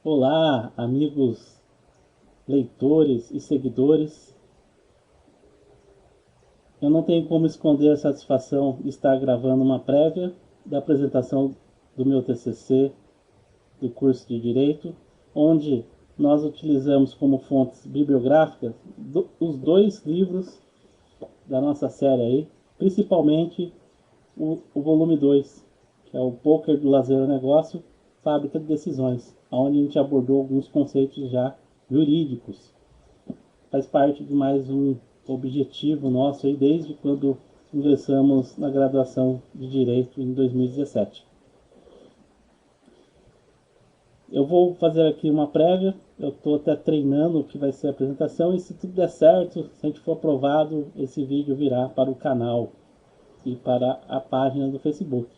Olá, amigos leitores e seguidores. Eu não tenho como esconder a satisfação de estar gravando uma prévia da apresentação do meu TCC do curso de Direito, onde nós utilizamos como fontes bibliográficas os dois livros da nossa série aí, principalmente o volume 2, que é o Poker do Lazer ao Negócio, Fábrica de Decisões, onde a gente abordou alguns conceitos já jurídicos. Faz parte de mais um objetivo nosso aí desde quando ingressamos na graduação de Direito em 2017. Eu vou fazer aqui uma prévia, eu estou até treinando o que vai ser a apresentação e se tudo der certo, se a gente for aprovado, esse vídeo virá para o canal e para a página do Facebook.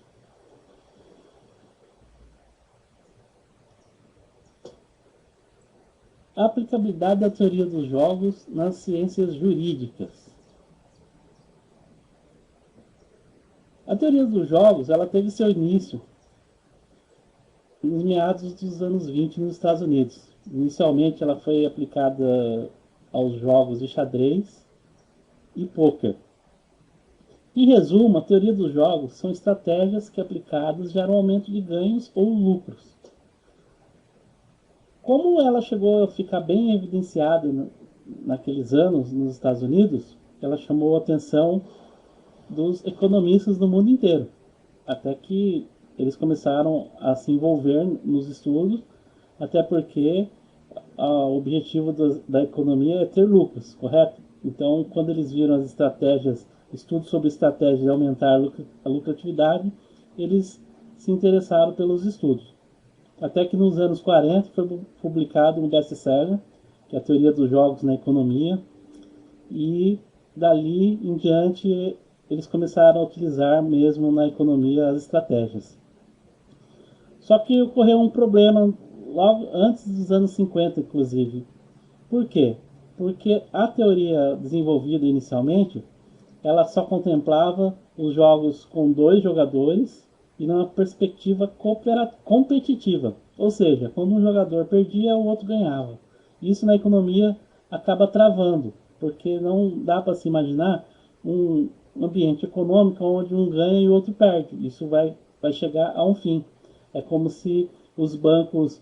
A aplicabilidade da teoria dos jogos nas ciências jurídicas. A teoria dos jogos ela teve seu início nos meados dos anos 20 nos Estados Unidos. Inicialmente ela foi aplicada aos jogos de xadrez e pôquer. Em resumo, a teoria dos jogos são estratégias que aplicadas geram aumento de ganhos ou lucros. Como ela chegou a ficar bem evidenciada naqueles anos nos Estados Unidos, ela chamou a atenção dos economistas do mundo inteiro, até que eles começaram a se envolver nos estudos, até porque o objetivo da economia é ter lucros, correto? Então, quando eles viram as estratégias, estudos sobre estratégias de aumentar a lucratividade, eles se interessaram pelos estudos. Até que nos anos 40 foi publicado um best-seller, que é a teoria dos jogos na economia, e dali em diante eles começaram a utilizar mesmo na economia as estratégias. Só que ocorreu um problema logo antes dos anos 50, inclusive. Por quê? Porque a teoria desenvolvida inicialmente, ela só contemplava os jogos com dois jogadores e numa perspectiva competitiva. Ou seja, quando um jogador perdia, o outro ganhava. Isso na economia acaba travando, porque não dá para se imaginar um ambiente econômico onde um ganha e o outro perde. Isso vai chegar a um fim. É como se os bancos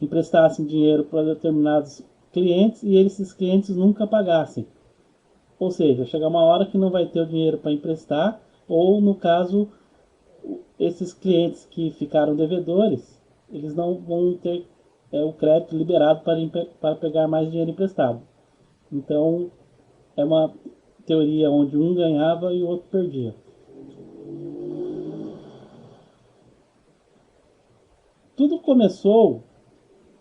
emprestassem dinheiro para determinados clientes e esses clientes nunca pagassem. Ou seja, chegar uma hora que não vai ter o dinheiro para emprestar, ou no caso, esses clientes que ficaram devedores, eles não vão ter o crédito liberado para pegar mais dinheiro emprestado. Então, é uma teoria onde um ganhava e o outro perdia. Tudo começou,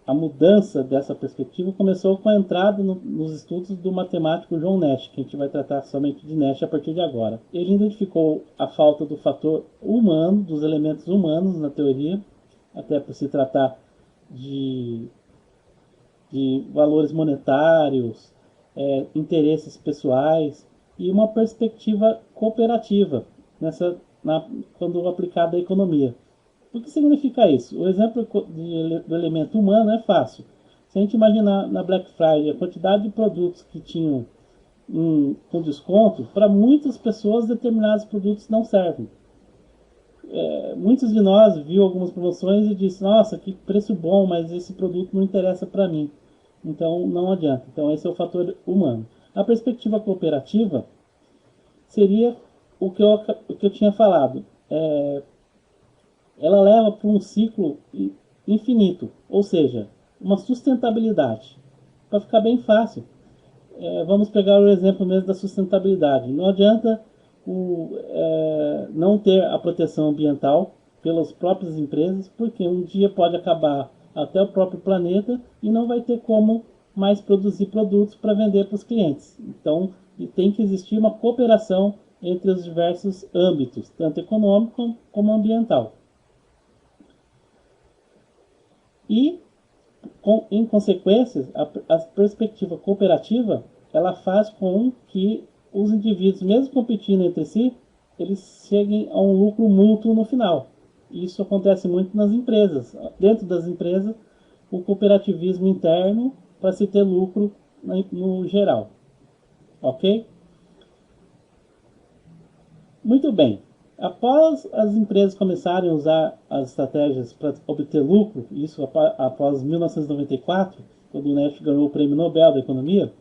a mudança dessa perspectiva começou com a entrada nos estudos do matemático John Nash, que a gente vai tratar somente de Nash a partir de agora. Ele identificou a falta do fator humano, dos elementos humanos na teoria, até por se tratar de, de valores monetários, interesses pessoais e uma perspectiva cooperativa quando aplicada à economia. O que significa isso? O exemplo do elemento humano é fácil. Se a gente imaginar na Black Friday a quantidade de produtos que tinham com desconto, para muitas pessoas determinados produtos não servem. Muitos de nós viu algumas promoções e disse: nossa, que preço bom, mas esse produto não interessa para mim. Então não adianta. Então esse é o fator humano. A perspectiva cooperativa seria o que eu tinha falado. Ela leva para um ciclo infinito, ou seja, uma sustentabilidade. Para ficar bem fácil, vamos pegar o exemplo mesmo da sustentabilidade. Não adianta não ter a proteção ambiental pelas próprias empresas, porque um dia pode acabar até o próprio planeta e não vai ter como mais produzir produtos para vender para os clientes. Então, tem que existir uma cooperação entre os diversos âmbitos, tanto econômico como ambiental. E, em consequência, a perspectiva cooperativa ela faz com que os indivíduos, mesmo competindo entre si, eles cheguem a um lucro mútuo no final. Isso acontece muito nas empresas. Dentro das empresas, o cooperativismo interno para se ter lucro no geral. Ok? Muito bem. Após as empresas começarem a usar as estratégias para obter lucro, isso após 1994, quando o Nash ganhou o Prêmio Nobel da Economia,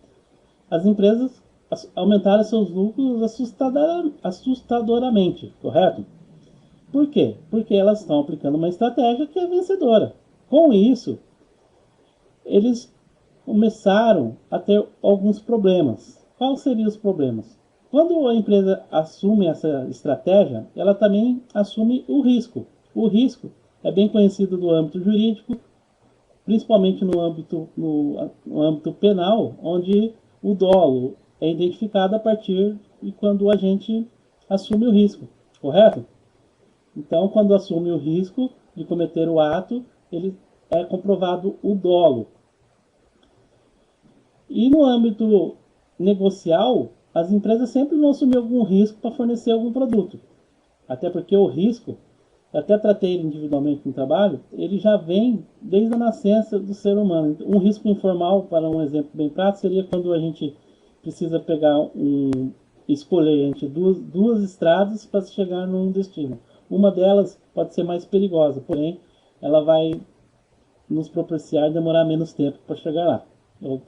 as empresas aumentaram seus lucros assustadoramente, correto? Por quê? Porque elas estão aplicando uma estratégia que é vencedora. Com isso, eles começaram a ter alguns problemas. Quais seriam os problemas? Quando a empresa assume essa estratégia, ela também assume o risco. O risco é bem conhecido no âmbito jurídico, principalmente no âmbito penal, onde o dolo é identificado a partir de quando o agente assume o risco, correto? Então, quando assume o risco de cometer o ato, ele é comprovado o dolo. E no âmbito negocial, as empresas sempre vão assumir algum risco para fornecer algum produto. Até porque o risco, eu até tratei ele individualmente no trabalho, ele já vem desde a nascença do ser humano. Um risco informal, para um exemplo bem prático, seria quando a gente precisa escolher entre duas estradas para chegar num destino. Uma delas pode ser mais perigosa, porém ela vai nos propiciar demorar menos tempo para chegar lá,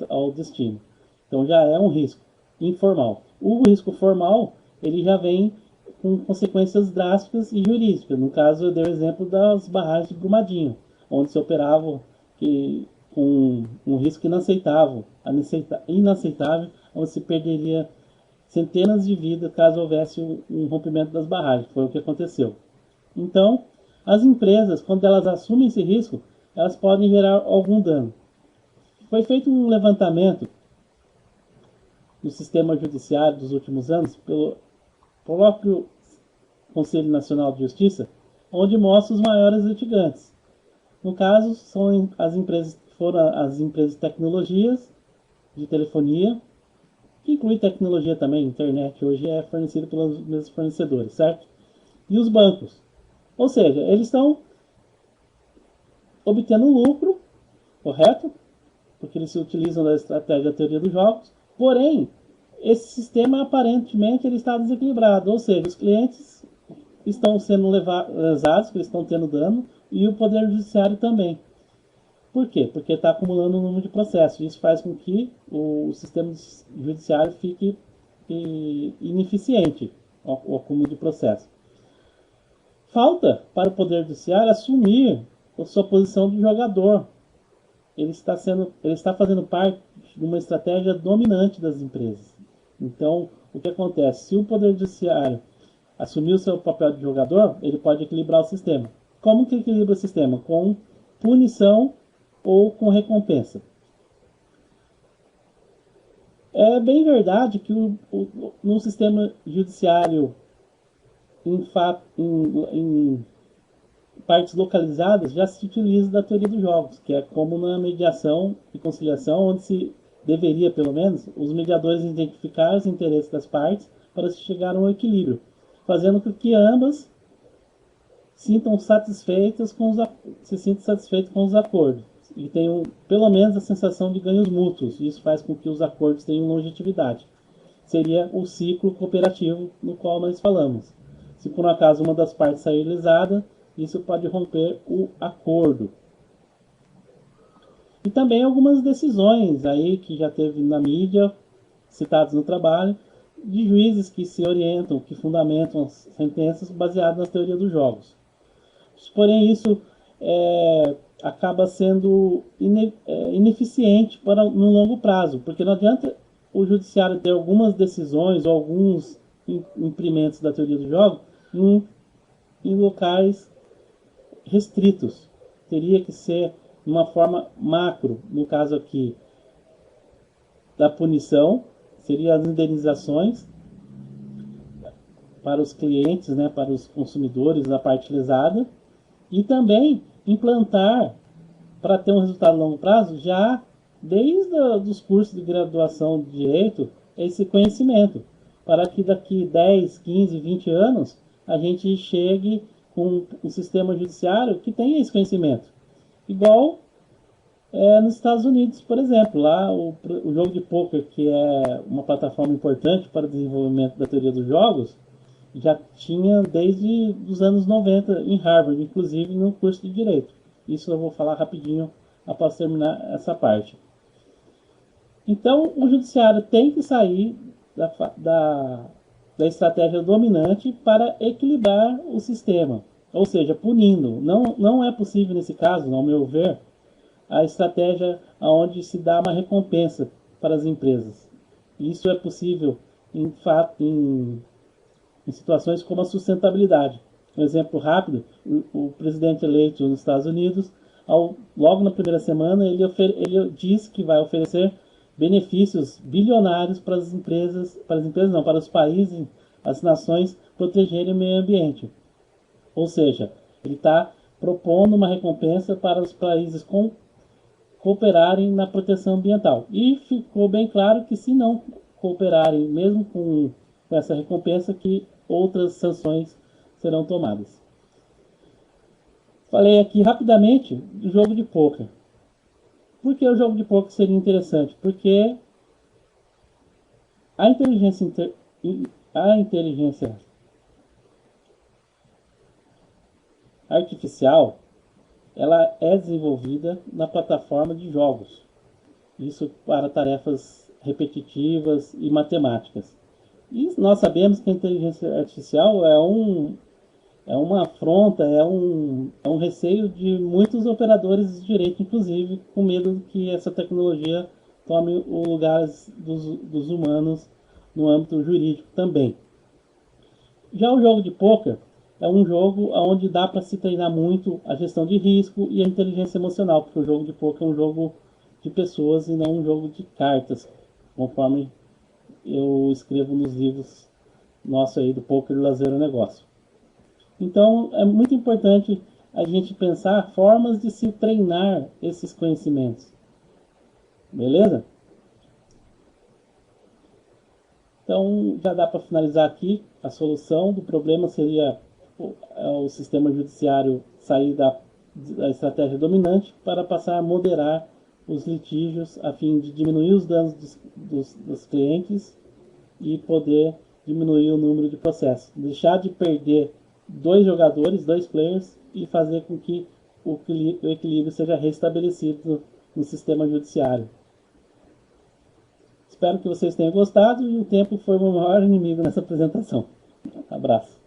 ao destino. Então já é um risco informal. O risco formal, ele já vem com consequências drásticas e jurídicas. No caso, eu dei o exemplo das barragens de Brumadinho, onde se operava com um risco inaceitável, onde se perderia centenas de vidas caso houvesse um rompimento das barragens. Foi o que aconteceu. Então, as empresas, quando elas assumem esse risco, elas podem gerar algum dano. Foi feito um levantamento no sistema judiciário dos últimos anos pelo próprio Conselho Nacional de Justiça, onde mostra os maiores litigantes. No caso, foram as empresas de tecnologias, de telefonia, que inclui tecnologia também, internet hoje é fornecida pelos mesmos fornecedores, certo? E os bancos. Ou seja, eles estão obtendo lucro, correto? Porque eles se utilizam da estratégia da teoria dos jogos. Porém, esse sistema aparentemente ele está desequilibrado. Ou seja, os clientes estão sendo lesados, eles estão tendo dano, e o Poder Judiciário também. Por quê? Porque está acumulando um número de processos. Isso faz com que o sistema judiciário fique ineficiente, o acúmulo de processos. Falta para o Poder Judiciário assumir a sua posição de jogador. Ele está fazendo parte de uma estratégia dominante das empresas. Então, o que acontece? Se o Poder Judiciário assumir o seu papel de jogador, ele pode equilibrar o sistema. Como que equilibra o sistema? Com punição ou com recompensa. É bem verdade que no sistema judiciário, em partes localizadas, já se utiliza da teoria dos jogos, que é como na mediação e conciliação, onde se deveria, pelo menos, os mediadores identificar os interesses das partes para se chegar a um equilíbrio, fazendo com que ambas se sintam satisfeitas com os acordos e tenham, pelo menos, a sensação de ganhos mútuos. Isso faz com que os acordos tenham longevidade. Seria o ciclo cooperativo no qual nós falamos. Se por um acaso uma das partes sair lesada, isso pode romper o acordo. E também algumas decisões aí que já teve na mídia, citadas no trabalho, de juízes que se orientam, que fundamentam as sentenças baseadas na teoria dos jogos. Porém, isso acaba sendo ineficiente no longo prazo, porque não adianta o judiciário ter algumas decisões ou alguns imprimentos da teoria dos jogos em locais restritos. Teria que ser de uma forma macro, no caso aqui da punição, seria as indenizações para os clientes, né, para os consumidores da parte lesada, e também implantar, para ter um resultado a longo prazo, já desde os cursos de graduação de Direito, esse conhecimento, para que daqui 10, 15, 20 anos, a gente chegue com um sistema judiciário que tenha esse conhecimento. Igual Nos Estados Unidos, por exemplo, lá o jogo de poker, que é uma plataforma importante para o desenvolvimento da teoria dos jogos, já tinha desde os anos 90 em Harvard, inclusive no curso de Direito. Isso eu vou falar rapidinho após terminar essa parte. Então, o judiciário tem que sair da estratégia dominante para equilibrar o sistema, ou seja, punindo. Não é possível, nesse caso, ao meu ver, a estratégia onde se dá uma recompensa para as empresas. Isso é possível em situações como a sustentabilidade. Um exemplo rápido, o presidente eleito nos Estados Unidos, logo na primeira semana, ele diz que vai oferecer benefícios bilionários para os países, as nações protegerem o meio ambiente. Ou seja, ele está propondo uma recompensa para os países cooperarem na proteção ambiental. E ficou bem claro que se não cooperarem, mesmo com essa recompensa, que outras sanções serão tomadas. Falei aqui rapidamente do jogo de poker. Por que o jogo de poker seria interessante? Porque a inteligência artificial ela é desenvolvida na plataforma de jogos. Isso para tarefas repetitivas e matemáticas. E nós sabemos que a inteligência artificial é uma afronta, é um receio de muitos operadores de direito, inclusive, com medo que essa tecnologia tome o lugar dos humanos no âmbito jurídico também. Já o jogo de poker é um jogo onde dá para se treinar muito a gestão de risco e a inteligência emocional, porque o jogo de poker é um jogo de pessoas e não um jogo de cartas, conforme eu escrevo nos livros nossos aí do Poker e Lazer o Negócio. Então é muito importante a gente pensar formas de se treinar esses conhecimentos. Beleza? Então já dá para finalizar aqui. A solução do problema seria o sistema judiciário sair da estratégia dominante para passar a moderar os litígios a fim de diminuir os danos dos clientes e poder diminuir o número de processos. Deixar de perder dois jogadores, dois players, e fazer com que o equilíbrio seja restabelecido no sistema judiciário. Espero que vocês tenham gostado e o tempo foi o meu maior inimigo nessa apresentação. Abraço.